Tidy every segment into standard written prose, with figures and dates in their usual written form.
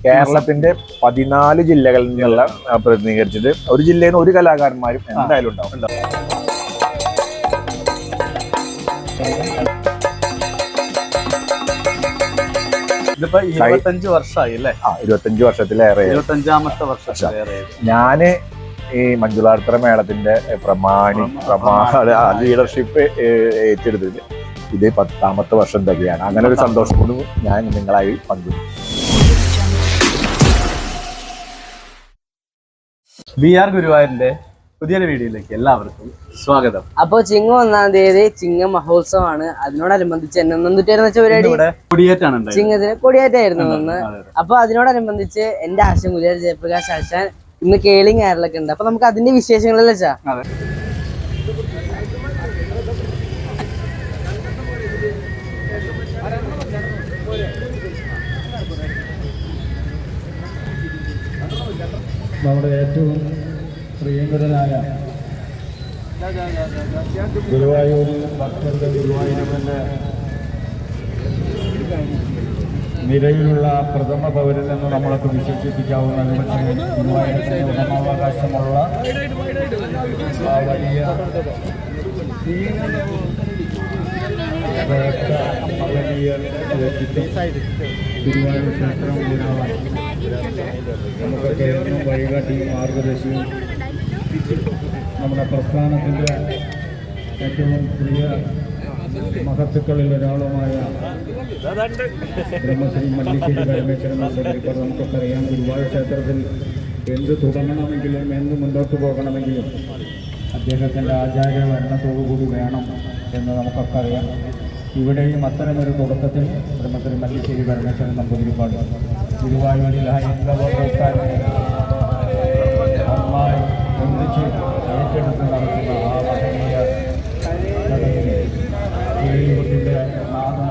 കേരളത്തിന്റെ 14 ജില്ലകളിൽ നിന്നുള്ള പ്രതിനിധീകരിച്ചിട്ട് ഒരു ജില്ലയിൽ നിന്ന് ഒരു കലാകാരന്മാരും എന്തായാലും ഉണ്ടാവും. 25 വർഷമായി അല്ലേ? 25 വർഷത്തിലേറെ. 25ാമത്തെ വർഷത്തിലേറെ. ഞാന് ഈ മഞ്ജുളാർത്തറ മേളത്തിന്റെ ലീഡർഷിപ്പ് ഏറ്റെടുത്തിട്ട് ഇത് 10ാമത്തെ വർഷം തന്നെയാണ്. അങ്ങനെ ഒരു സന്തോഷം കൊണ്ട് ഞാൻ നിങ്ങളായി പങ്കുവെക്കും. VR ഗുരുവായൂരിന്റെ പുതിയൊരു വീഡിയോയിലേക്ക് എല്ലാവർക്കും സ്വാഗതം. അപ്പൊ ചിങ്ങം 1-ാം തീയതി ചിങ്ങ മഹോത്സവമാണ്. അതിനോടനുബന്ധിച്ച് ചിങ്ങത്തിന് കൊടിയേറ്റായിരുന്നു ഒന്ന്. അപ്പൊ അതിനോടനുബന്ധിച്ച് എന്റെ ആശാൻ ഗുരുവായൂർ ജയപ്രകാശ് ആശാൻ ഇന്ന് കേളിങ് ആറിലൊക്കെ ഉണ്ട്. അപ്പൊ നമുക്ക് അതിന്റെ വിശേഷങ്ങളല്ലേ വെച്ചാ നമ്മുടെ ഏറ്റവും പ്രിയങ്കരനായ ഗുരുവായൂരിൽ ഭക്തരുടെ ഗുരുവായൂരപ്പൻ്റെ നിലയിലുള്ള പ്രഥമ പൗരൻ എന്ന് നമ്മളൊക്കെ വിശേഷിപ്പിക്കാവുന്ന ഗുരുവായൂരപ്പൻ്റെ ഉടമാവകാശമുള്ള വലിയ ഗുരുവായൂർ ക്ഷേത്രം ഗുരുവായൂർ നമുക്കൊക്കെ വഴികാട്ടിയും മാർഗദർശിയും നമ്മുടെ പ്രസ്ഥാനത്തിൻ്റെ ഏറ്റവും പ്രിയ മഹത്തുക്കളിൽ ഒരാളുമായ ബ്രഹ്മശ്രീ മല്ലിശ്ശേരി പരമേശ്വരൻ ഇപ്പോൾ നമുക്കൊക്കെ അറിയാം. ഗുരുവായൂർ ക്ഷേത്രത്തിൽ എന്ത് തുടങ്ങണമെങ്കിലും എന്ത് മുന്നോട്ട് പോകണമെങ്കിലും അദ്ദേഹത്തിൻ്റെ ആചാര്യ ഭരണത്തോടുകൂടി വേണം എന്ന് നമുക്കൊക്കെ അറിയാം. ഇവിടെയും അത്തരമൊരു തുടക്കത്തിൽ ബ്രഹ്മശ്രീ മല്ലിശ്ശേരി പരമേശ്വരൻ നമ്പൂതിരിപ്പാട് ഗുരുവായൂരിൽ നന്നായി ഒന്നിച്ച് ഏറ്റെടുത്ത് നടത്തുന്ന ആ മഹനീയ ചടങ്ങിന് ദൈവത്തിൻ്റെ നാമം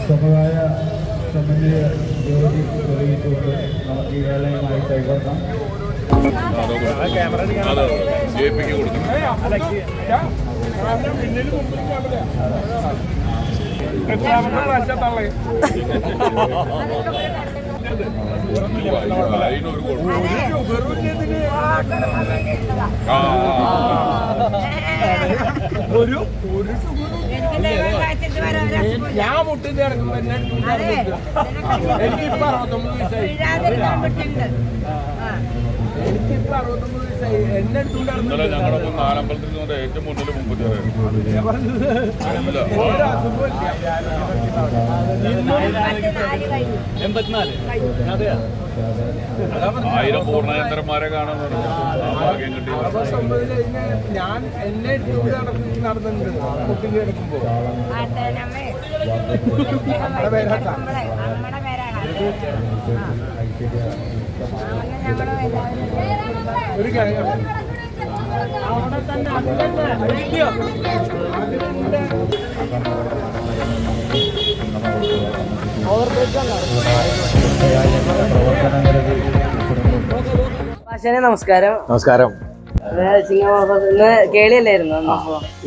സമവായ സമന്വയ ജ്യോതി തെളിയിച്ചുകൊണ്ട് നമുക്ക് ഈ വേളയുമായി കൈകോർക്കാം. ഞാൻ മുട്ടി കിടക്കുമ്പോ എനിക്കിപ്പോ 69 വയസ്സായി. എനിക്കിപ്പോ 69 വയസ്സായി. എന്നെ എടുത്തുകൊണ്ടിരുന്നത് ഞങ്ങളൊപ്പം നാലമ്പലത്തിൽ നിന്ന് ഏറ്റവും മുന്നിൽ 30 1000 പൂർണ്ണചന്ദ്രന്മാരെ കാണാൻ ഭാഗ്യം കിട്ടി. ഞാൻ എന്നെ എടുത്തുകൊണ്ട് നടന്നിട്ടുണ്ട് മുട്ടി കിടക്കുമ്പോ. ഒരു കാര്യം അവിടെ തന്നെ ആശാനെ നമസ്കാരം. നമസ്കാരം. ഇന്ന് കേളിയല്ലായിരുന്നു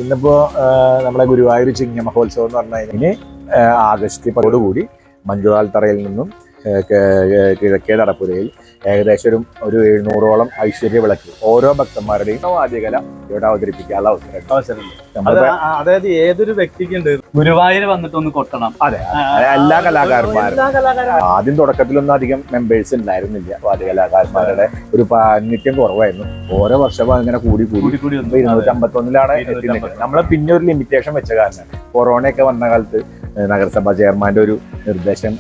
ഇന്നിപ്പോ നമ്മളെ ഗുരുവായൂർ ചിങ്ങ മഹോത്സവം എന്ന് പറഞ്ഞു കഴിഞ്ഞാൽ ആഗസ്റ്റ് 10 കൂടി മഞ്ജുവാൽ തറയിൽ നിന്നും കിഴക്കേ നടപ്പുരയിൽ ഏകദേശം ഒരു 700ഓളം ഐശ്വര്യ വിളക്ക് ഓരോ ഭക്തന്മാരുടെയും വാദ്യകല ഇവിടെ അവതരിപ്പിക്കാനുള്ള അവസരം. അതായത് ഏതൊരു വ്യക്തിക്കുണ്ട് ഗുരുവായൂർ വന്നിട്ടൊന്ന് കൊട്ടണം. അതെ, എല്ലാ കലാകാരന്മാരും ആദ്യം തുടക്കത്തിലൊന്നും അധികം മെമ്പേഴ്സ് ഉണ്ടായിരുന്നില്ല. വാദ്യകലാകാരന്മാരുടെ ഒരു പാണ്ഡിത്യം കുറവായിരുന്നു. ഓരോ വർഷവും അങ്ങനെ കൂടി 251 എത്തി. നമ്മള് പിന്നെ ഒരു ലിമിറ്റേഷൻ വെച്ച കാരണം കൊറോണയൊക്കെ വന്ന കാലത്ത് നഗരസഭാ ചെയർമാന്റെ ഒരു നിർദ്ദേശം